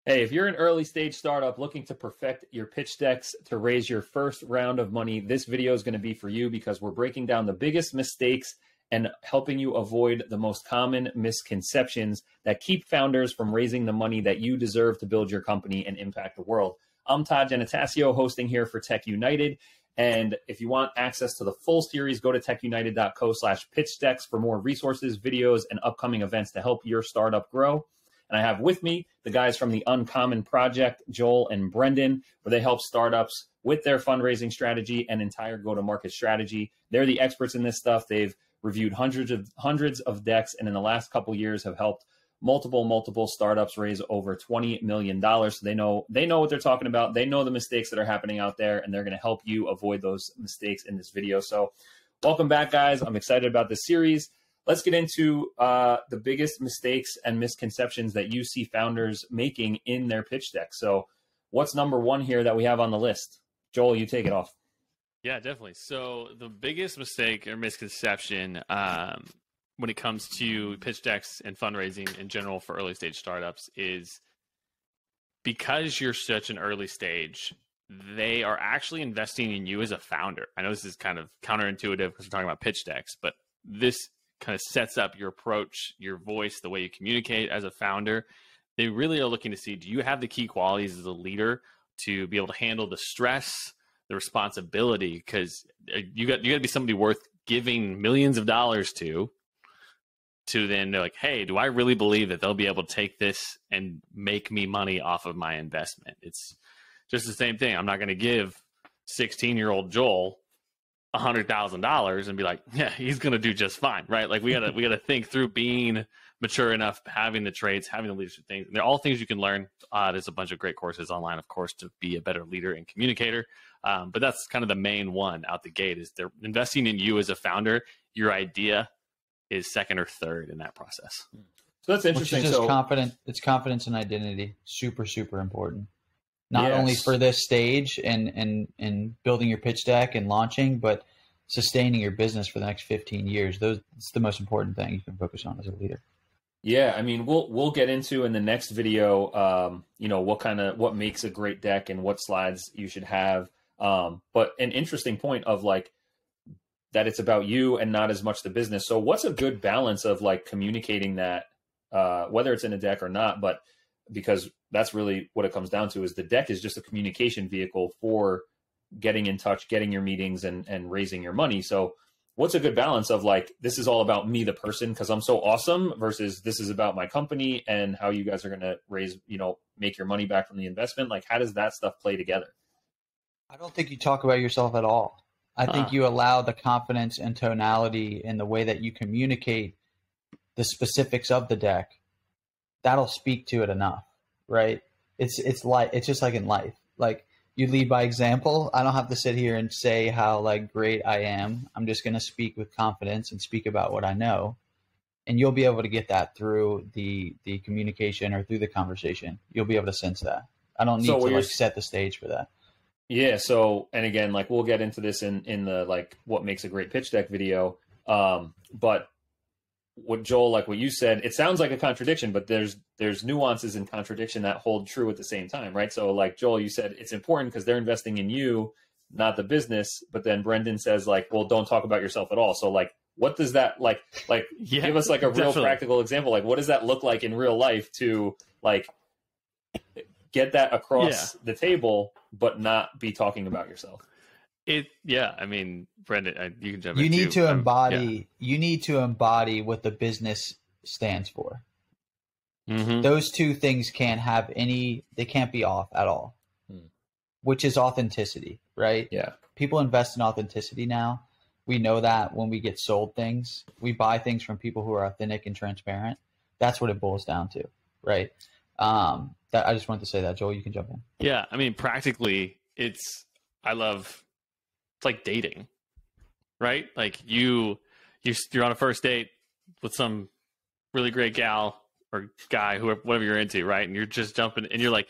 Hey, if you're an early stage startup looking to perfect your pitch decks to raise your first round of money, this video is going to be for you because we're breaking down the biggest mistakes and helping you avoid the most common misconceptions that keep founders from raising the money that you deserve to build your company and impact the world. I'm Todd Genetasio, hosting here for Tech United. And if you want access to the full series, go to techunited.co/pitch decks for more resources, videos, and upcoming events to help your startup grow. And I have with me the guys from the Uncommon Project, Joel and Brendan, where they help startups with their fundraising strategy and entire go-to-market strategy. They're the experts in this stuff. They've reviewed hundreds of decks, and in the last couple of years have helped multiple startups raise over $20 million. So they know what they're talking about. They know the mistakes that are happening out there, and they're going to help you avoid those mistakes in this video. So welcome back, guys. I'm excited about this series. Let's get into the biggest mistakes and misconceptions that you see founders making in their pitch deck. So what's number one here that we have on the list? Joel, you take it off. Yeah, definitely. So the biggest mistake or misconception when it comes to pitch decks and fundraising in general for early stage startups is because you're such an early stage, they are actually investing in you as a founder. I know this is kind of counterintuitive because we're talking about pitch decks, but this kind of sets up your approach, your voice, the way you communicate as a founder. They really are looking to see, do you have the key qualities as a leader to be able to handle the stress, the responsibility? Because you got to be somebody worth giving millions of dollars to then they're like, hey, do I really believe that they'll be able to take this and make me money off of my investment? It's just the same thing. I'm not going to give 16-year-old Joel $100,000 and be like, yeah, he's going to do just fine, right? Like we gotta think through being mature enough, having the traits, having the leadership things. And they're all things you can learn. There's a bunch of great courses online, of course, to be a better leader and communicator. But that's kind of the main one out the gate is they're investing in you as a founder. Your idea is second or third in that process. So that's interesting. Which is just it's confidence and identity. Super, super important. Not only for this stage and building your pitch deck and launching, but sustaining your business for the next 15 years. It's the most important thing you can focus on as a leader. Yeah, I mean, we'll get into in the next video, what makes a great deck and what slides you should have. But an interesting point of like that it's about you and not as much the business. So what's a good balance of like communicating that, whether it's in a deck or not, but because that's really what it comes down to is the deck is just a communication vehicle for getting in touch, getting your meetings and raising your money. So what's a good balance of like, this is all about me, the person, because I'm so awesome versus this is about my company and how you guys are going to raise, make your money back from the investment. Like, how does that stuff play together? I don't think you talk about yourself at all. I think you allow the confidence and tonality in the way that you communicate the specifics of the deck. That'll speak to it enough, right? It's just like in life. Like you lead by example. I don't have to sit here and say how like great I am. I'm just going to speak with confidence and speak about what I know. And you'll be able to get that through the communication or through the conversation. You'll be able to sense that. I don't need to like set the stage for that. Yeah. So, and again, like we'll get into this in the, like what makes a great pitch deck video. But what Joel, like what you said, it sounds like a contradiction, but there's nuances in contradiction that hold true at the same time, right? So like Joel, you said it's important because they're investing in you, not the business. But then Brendan says like, well, don't talk about yourself at all. So like, what does that give us like a real practical example? Like, what does that look like in real life to like get that across the table, but not be talking about yourself? I mean, Brendan, you can jump in. You need to embody what the business stands for. Mm-hmm. Those two things they can't be off at all, which is authenticity, right? Yeah. People invest in authenticity now. We know that when we get sold things, we buy things from people who are authentic and transparent. That's what it boils down to, right? I just wanted to say that. Joel, you can jump in. Yeah. I mean, practically it's like dating, right? Like you're on a first date with some really great gal or guy, whatever you're into, right? And you're just jumping and you're like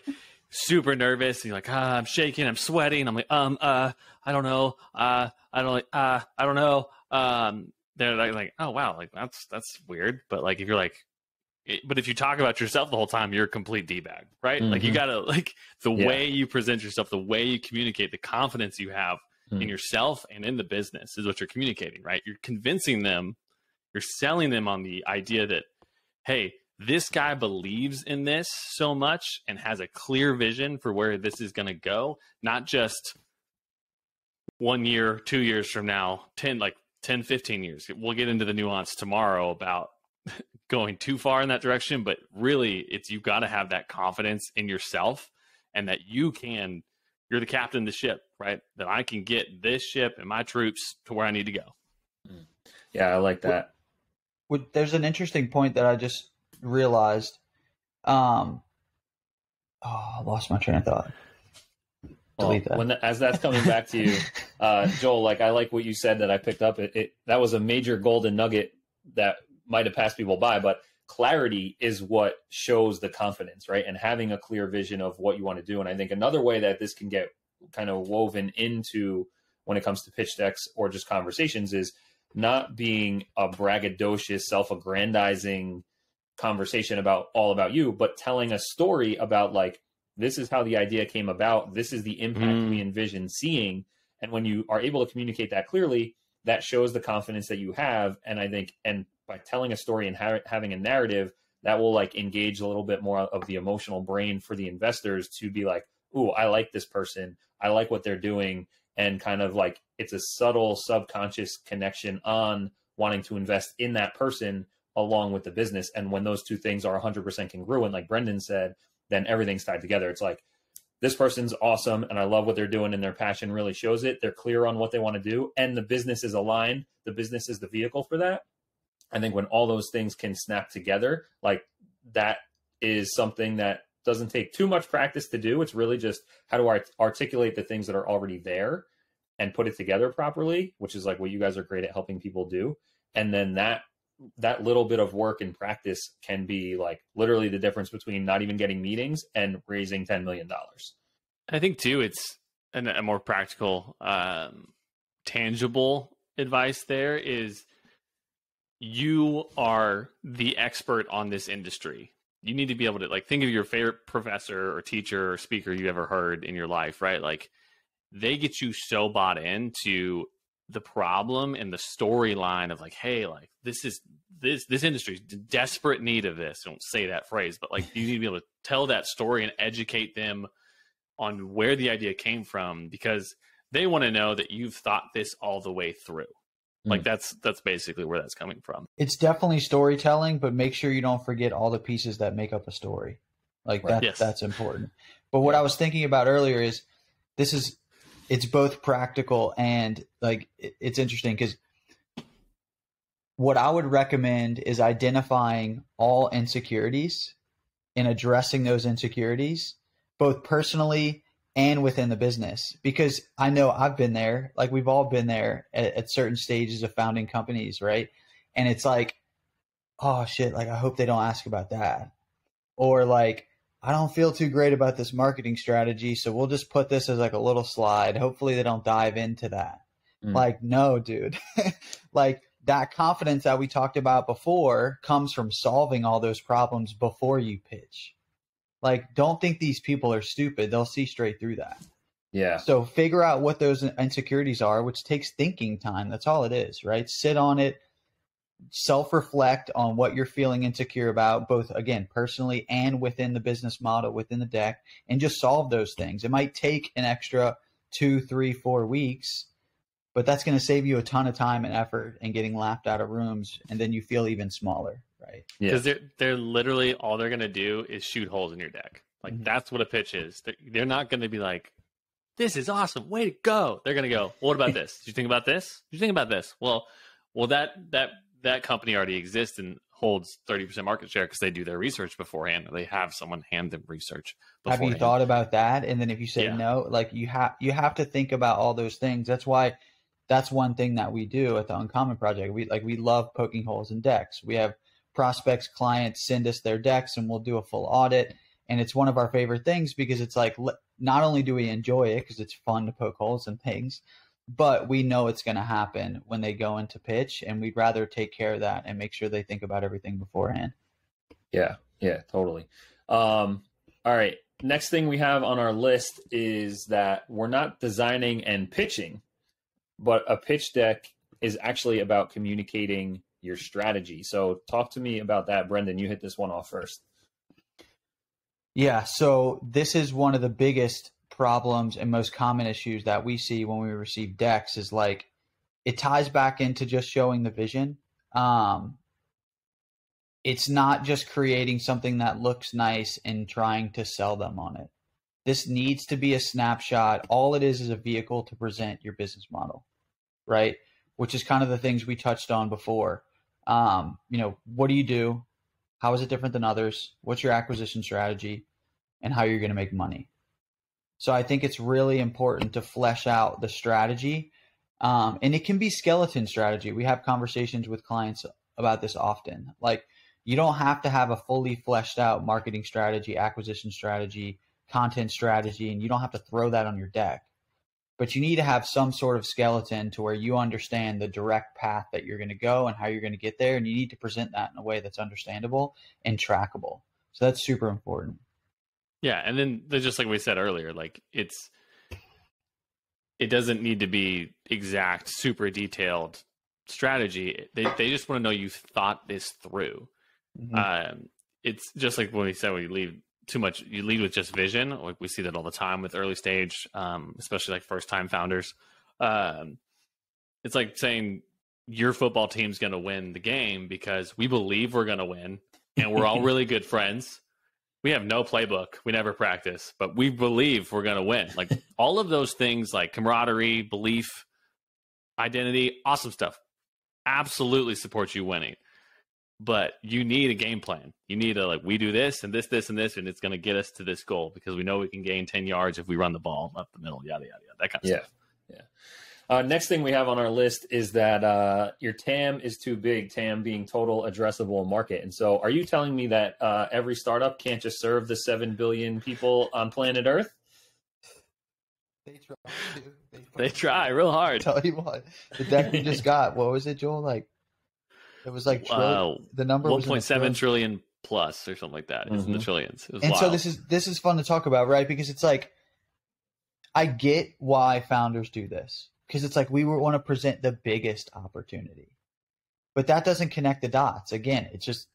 super nervous and you're like, I'm shaking, I'm sweating. I'm like, I don't know. I don't know. They're like, oh wow, like that's weird. But like, if you're like, But if you talk about yourself the whole time, you're a complete D-bag, right? Mm-hmm. Like you gotta, like the way you present yourself, the way you communicate, the confidence you have in yourself and in the business is what you're communicating, right? You're convincing them, you're selling them on the idea that, hey, this guy believes in this so much and has a clear vision for where this is going to go, not just 1 year, 2 years from now, 10, 15 years. We'll get into the nuance tomorrow about going too far in that direction, but really you've got to have that confidence in yourself and that you're the captain of the ship, right? That I can get this ship and my troops to where I need to go. Yeah, I like that. There's an interesting point that I just realized. I lost my train of thought. Delete that. As that's coming back to you, Joel, like I like what you said that I picked up. That was a major golden nugget that might have passed people by, but clarity is what shows the confidence, right? And having a clear vision of what you want to do. And I think another way that this can get kind of woven into when it comes to pitch decks or just conversations is not being a braggadocious, self-aggrandizing conversation all about you, but telling a story about like, this is how the idea came about. This is the impact we envision seeing. And when you are able to communicate that clearly, that shows the confidence that you have. And I think, and by telling a story and having a narrative, that will like engage a little bit more of the emotional brain for the investors to be like, ooh, I like this person. I like what they're doing. And kind of like, it's a subtle subconscious connection on wanting to invest in that person along with the business. And when those two things are 100% congruent, like Brendan said, then everything's tied together. It's like, this person's awesome and I love what they're doing and their passion really shows it. They're clear on what they want to do and the business is aligned. The business is the vehicle for that. I think when all those things can snap together, like that is something that doesn't take too much practice to do. It's really just how do I articulate the things that are already there and put it together properly, which is like what you guys are great at helping people do. And then that little bit of work and practice can be like literally the difference between not even getting meetings and raising $10 million. I think too, it's a more practical, tangible advice there is you are the expert on this industry. You need to be able to like think of your favorite professor or teacher or speaker you ever heard in your life, right? Like they get you so bought into the problem and the storyline of like, hey, like this industry's in desperate need of this. Don't say that phrase, but like you need to be able to tell that story and educate them on where the idea came from because they want to know that you've thought this all the way through. Like that's basically where that's coming from. It's definitely storytelling, but make sure you don't forget all the pieces that make up a story. Like that, that's important. But what I was thinking about earlier is it's both practical and like, it's interesting because what I would recommend is identifying all insecurities and addressing those insecurities, both personally and within the business, because I know I've been there, like we've all been there at certain stages of founding companies, right? And it's like, oh shit, like I hope they don't ask about that. Or like, I don't feel too great about this marketing strategy, so we'll just put this as like a little slide. Hopefully they don't dive into that. Like, no, dude. Like that confidence that we talked about before comes from solving all those problems before you pitch. Like, don't think these people are stupid. They'll see straight through that. Yeah. So figure out what those insecurities are, which takes thinking time. That's all it is, right? Sit on it, self-reflect on what you're feeling insecure about, both, again, personally and within the business model, within the deck, and just solve those things. It might take an extra 2, 3, 4 weeks, but that's going to save you a ton of time and effort and getting laughed out of rooms, and then you feel even smaller. Right. Because they're literally all they're going to do is shoot holes in your deck. Like that's what a pitch is. They're not going to be like, this is awesome. Way to go. They're going to go, well, what about this? Did you think about this? Did you think about this? Well, that company already exists and holds 30% market share because they do their research beforehand. Or they have someone hand them research beforehand. Have you thought about that? And then if you say no, like you have to think about all those things. That's why that's one thing that we do at the Uncommon Project. We love poking holes in decks. We have prospects, clients send us their decks and we'll do a full audit. And it's one of our favorite things because it's like, not only do we enjoy it because it's fun to poke holes in things, but we know it's going to happen when they go into pitch, and we'd rather take care of that and make sure they think about everything beforehand. Yeah, yeah, totally. All right. Next thing we have on our list is that we're not designing and pitching, but a pitch deck is actually about communicating your strategy. So talk to me about that, Brendan. You hit this one off first. Yeah, so this is one of the biggest problems and most common issues that we see when we receive decks is like it ties back into just showing the vision. It's not just creating something that looks nice and trying to sell them on it. This needs to be a snapshot. All it is a vehicle to present your business model, right? Which is kind of the things we touched on before. What do you do? How is it different than others? What's your acquisition strategy? And how you're going to make money. So I think it's really important to flesh out the strategy. And it can be skeleton strategy. We have conversations with clients about this often. Like, you don't have to have a fully fleshed out marketing strategy, acquisition strategy, content strategy, and you don't have to throw that on your deck. But you need to have some sort of skeleton to where you understand the direct path that you're going to go and how you're going to get there. And you need to present that in a way that's understandable and trackable. So that's super important. Yeah, and then just like we said earlier, like it doesn't need to be exact, super detailed strategy. They just want to know you thought this through. Mm-hmm. It's just like when we said you lead with just vision. Like we see that all the time with early stage, especially like first time founders. It's like saying your football team's going to win the game because we believe we're going to win, and we're all really good friends. We have no playbook. We never practice, but we believe we're going to win. Like all of those things, like camaraderie, belief, identity, awesome stuff. Absolutely supports you winning. But you need a game plan. You need we do this and this, this, and this, and it's going to get us to this goal because we know we can gain 10 yards if we run the ball up the middle, yada, yada, yada, that kind of stuff. Yeah. Next thing we have on our list is that your TAM is too big, TAM being total addressable market. And so are you telling me that every startup can't just serve the 7 billion people on planet Earth? They try to. They try real hard. Tell you what, the deck we just got, what was it, Joel? Like, it was like the number was 1.7 trillion plus or something like that. It's in the trillions. It was wild. So this is fun to talk about, right? Because it's like, I get why founders do this. Because it's like we want to present the biggest opportunity. But that doesn't connect the dots. Again, it's just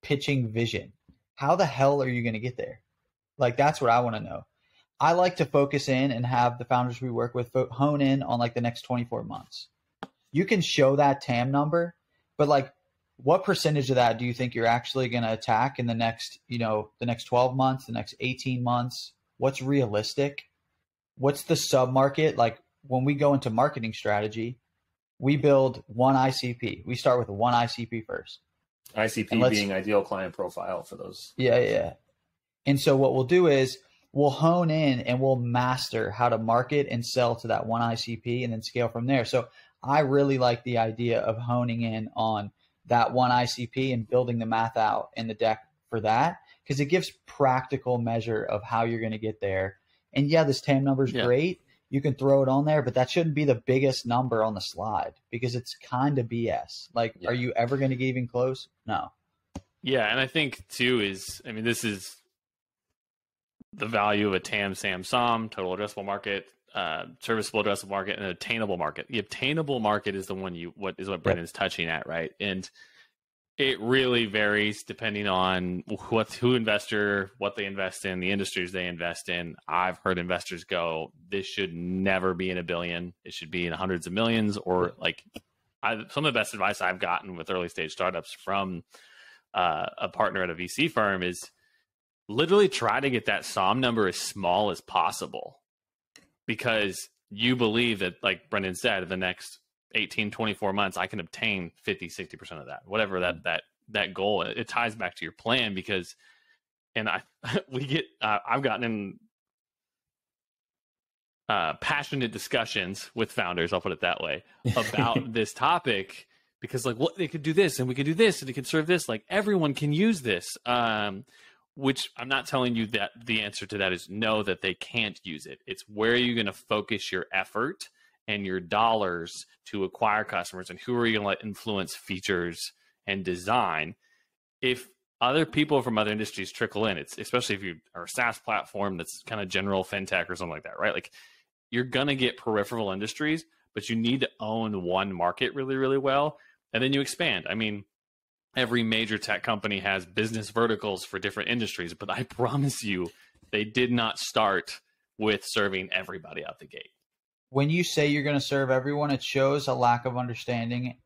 pitching vision. How the hell are you going to get there? Like, that's what I want to know. I like to focus in and have the founders we work with hone in on like the next 24 months. You can show that TAM number, but like what percentage of that do you think you're actually going to attack in the next 12 months, the next 18 months? What's realistic? What's the sub-market? Like, when we go into marketing strategy, we build one ICP. We start with one ICP first. ICP being ideal client profile for those. Yeah. And so what we'll do is we'll hone in and we'll master how to market and sell to that one ICP and then scale from there. So I really like the idea of honing in on that one ICP and building the math out in the deck for that, because it gives practical measure of how you're going to get there. And yeah, this TAM number is great. You can throw it on there, but that shouldn't be the biggest number on the slide because it's kind of BS. Like, are you ever going to get even close? No. Yeah, and I think too this is the value of a TAM, SAM, SOM, total addressable market, serviceable addressable market, and attainable market. The attainable market is the one what Brendan's touching at, right? And it really varies depending on who investor, what they invest in, the industries they invest in. I've heard investors go, this should never be in $1 billion. It should be in hundreds of millions, or some of the best advice I've gotten with early stage startups from a partner at a VC firm is literally try to get that SOM number as small as possible, because you believe that, like Brendan said, in the next 18, 24 months, I can obtain 50, 60% of that, whatever that goal. It ties back to your plan I've gotten in passionate discussions with founders, I'll put it that way, about this topic, because they could do this and we could do this and they could serve this. Like, everyone can use this, which I'm not telling you that the answer to that is no, that they can't use it. It's where are you going to focus your effort and your dollars to acquire customers, and who are you going to let influence features and design? If other people from other industries trickle in. It's especially if you are a SaaS platform that's kind of general fintech or something like that, right? Like you're going to get peripheral industries, but you need to own one market really, really well. And then you expand. I mean, every major tech company has business verticals for different industries, but I promise you, they did not start with serving everybody out the gate. When you say you're going to serve everyone, it shows a lack of understanding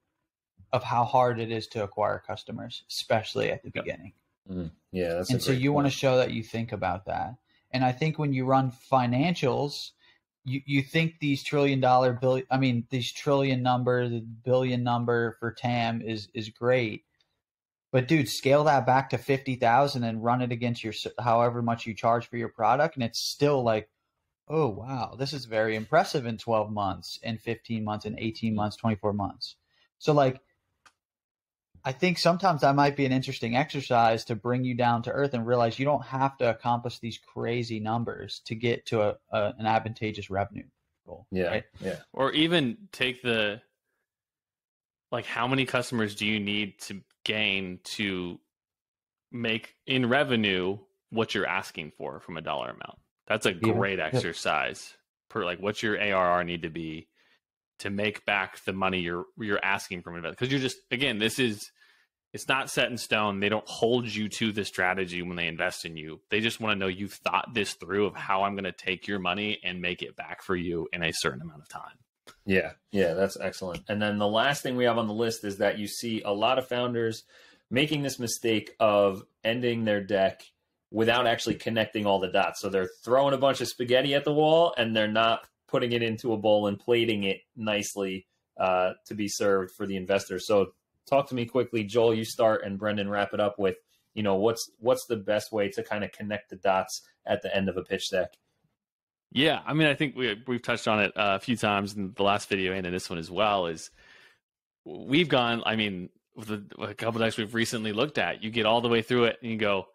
of how hard it is to acquire customers, especially at the beginning. Yeah, that's and so you want to show that you think about that. And I think when you run financials, you think these trillion number, the billion number for TAM is great. But dude, scale that back to 50,000 and run it against your however much you charge for your product, and it's still like, oh wow, this is very impressive in 12 months, and 15 months, and 18 months, 24 months. So like, I think sometimes that might be an interesting exercise to bring you down to earth and realize you don't have to accomplish these crazy numbers to get to an advantageous revenue goal. Yeah, right? Yeah. Or even take how many customers do you need to gain to make in revenue what you're asking for from a dollar amount? That's a great exercise. Per what's your ARR need to be to make back the money you're asking from investors? Because you're just, again, it's not set in stone. They don't hold you to the strategy when they invest in you. They just want to know you've thought this through of how I'm going to take your money and make it back for you in a certain amount of time. Yeah, that's excellent. And then the last thing we have on the list is that you see a lot of founders making this mistake of ending their deck without actually connecting all the dots. So they're throwing a bunch of spaghetti at the wall and they're not putting it into a bowl and plating it nicely to be served for the investors. So talk to me quickly, Joel, you start, and Brendan wrap it up with, what's the best way to kind of connect the dots at the end of a pitch deck? Yeah, I mean, I think we've touched on it a few times in the last video and in this one as well, is we've gone, I mean, with a couple of decks we've recently looked at, you get all the way through it and you go,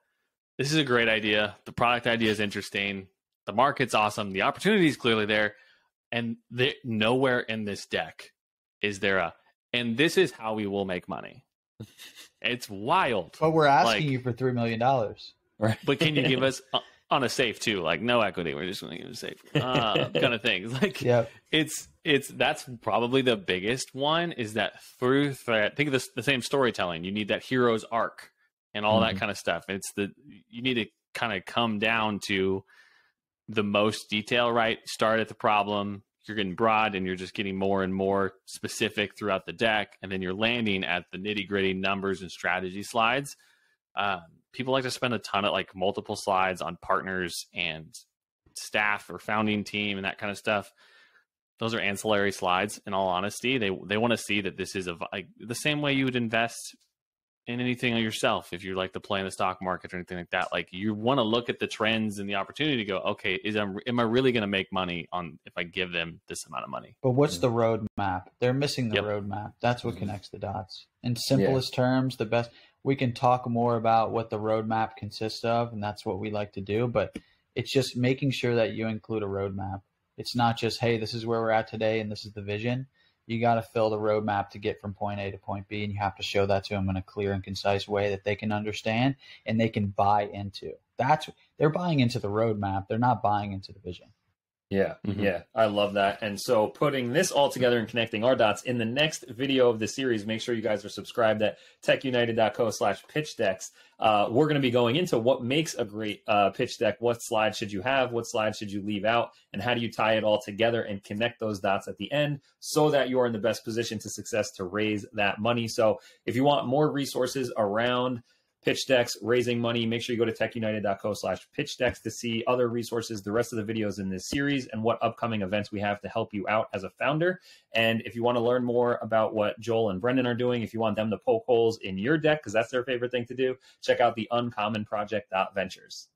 this is a great idea. The product idea is interesting. The market's awesome. The opportunity is clearly there. And nowhere in this deck is there and this is how we will make money. It's wild. But we're asking you for $3 million. Right. But can you give us on a safe too? Like no equity. We're just going to give it safe kind of thing. Like that's probably the biggest one, is that through thread. Think of the same storytelling. You need that hero's arc and all that kind of stuff. And you need to kind of come down to the most detail, right? Start at the problem. You're getting broad and you're just getting more and more specific throughout the deck. And then you're landing at the nitty gritty numbers and strategy slides. People like to spend a ton of multiple slides on partners and staff or founding team and that kind of stuff. Those are ancillary slides. In all honesty, they want to see that this is the same way you would invest in anything yourself. If you like to play in the stock market or anything like that, you want to look at the trends and the opportunity to go, okay, am I really going to make money if I give them this amount of money? But what's the roadmap? They're missing the roadmap. That's what connects the dots. In simplest terms, the best. We can talk more about what the roadmap consists of, and that's what we like to do. But it's just making sure that you include a roadmap. It's not just, hey, this is where we're at today and this is the vision. You got to fill the roadmap to get from point A to point B, and you have to show that to them in a clear and concise way that they can understand and they can buy into. They're buying into the roadmap. They're not buying into the vision. Yeah, I love that. And so putting this all together and connecting our dots in the next video of the series, make sure you guys are subscribed at techunited.co/pitch decks. We're going to be going into what makes a great pitch deck. What slides should you have? What slides should you leave out? And how do you tie it all together and connect those dots at the end so that you're in the best position to success to raise that money? So if you want more resources around pitch decks, raising money, make sure you go to techunited.co/pitch decks to see other resources, the rest of the videos in this series, and what upcoming events we have to help you out as a founder. And if you want to learn more about what Joel and Brendan are doing, if you want them to poke holes in your deck, because that's their favorite thing to do, check out the uncommonproject.ventures.